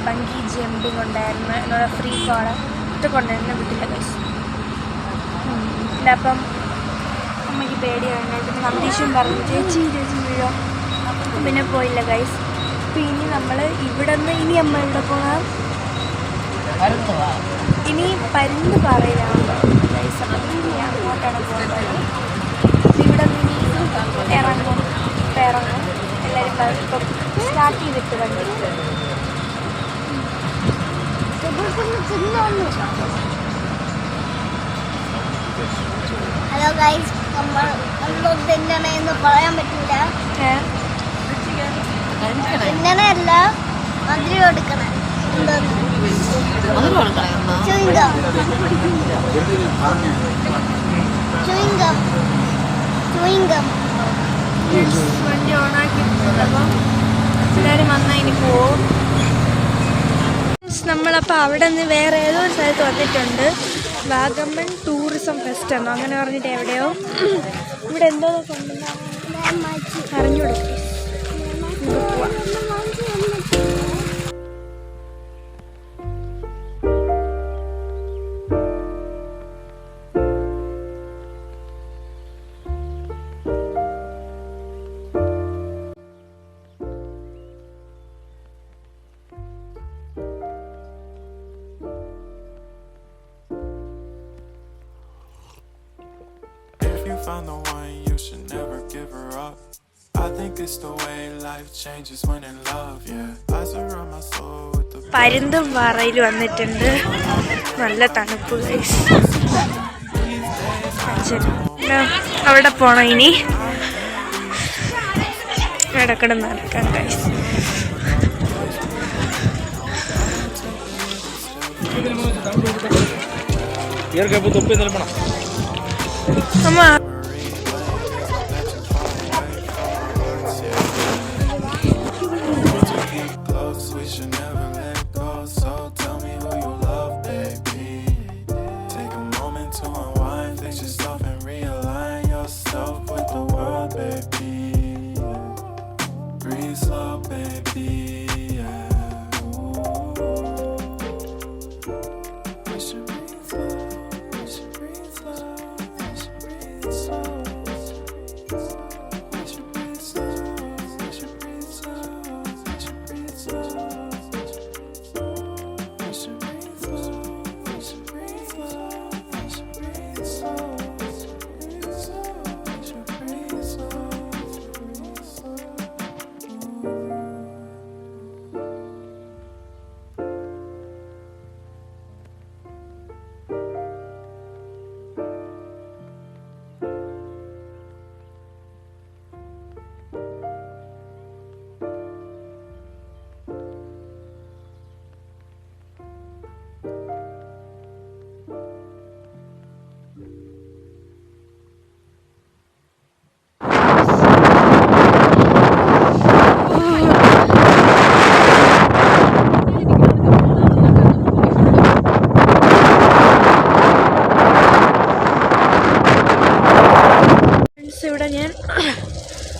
ബങ്കി jumping ഉണ്ടായിരുന്നു, എന്നുള്ള free fall ഇതൊക്കെ ഉണ്ടായിരുന്നു. വിട്ടില്ല ഗൈസ്. അപ്പം അമ്മയ്ക്ക് പേടിയുണ്ട്. പിന്നെ നന്ദീഷും പറഞ്ഞു ചേച്ചി വീഴോ, പിന്നെ പോയില്ല ഗൈസ്. അപ്പം ഇനി നമ്മൾ ഇവിടെ നിന്ന് ഇനി അമ്മ ഇവിടെ പോകാം, ഇനി പരുന്ന് പറയിലാണ് ഗൈസ്. അപ്പം ഇനി അങ്ങോട്ടാണ് പോകുന്നത്. ഇവിടെ നിന്ന് ഇനി ഇറങ്ങും എല്ലാവരും ഇപ്പം സ്റ്റാർട്ട് ചെയ്തിട്ട് വണ്ടി. ഹലോ ഗൈസ്, നമ്മൾ തിന്നണേന്ന് പറയാൻ പറ്റില്ല. തിന്നണല്ല, മധുരം കൊടുക്കണേ. വണ്ടി ഓണാക്കി എല്ലാവരും വന്നാൽ ഇനി പോവും. നമ്മളപ്പോൾ അവിടെ നിന്ന് വേറെ ഏതോ ഒരു സ്ഥലത്ത് വന്നിട്ടുണ്ട്. വാഗമൺ ടൂറിസം ഫെസ്റ്റ് എന്നോ അങ്ങനെ പറഞ്ഞിട്ട് എവിടെയോ ഇവിടെ എന്തോ അറിഞ്ഞുകൊടുക്കും. പോവാം. Found the one, you should never give her up. I think it's the way life changes when in love, yeah. I surround my soul with the പരുന്തും പാറയിൽ വന്നിട്ടുണ്ട്. നല്ല തണുപ്പ് ഗൈസ്. അവിടെ പോണം ഇനി. ഇടക്കിടെ നടക്കാം ഗൈസ്. അമ്മ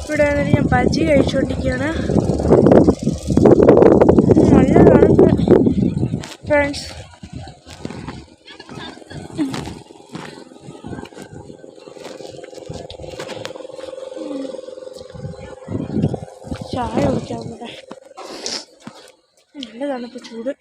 ഇവിടെ വന്നിട്ട് ഞാൻ ബജ്ജി കഴിച്ചുകൊണ്ടിരിക്കുകയാണ്. നല്ലതാണ് ഫ്രണ്ട്സ്. ചായ കുടിക്കാൻ കൂടെ നല്ലതാണ്. ഇപ്പോൾ ചൂട്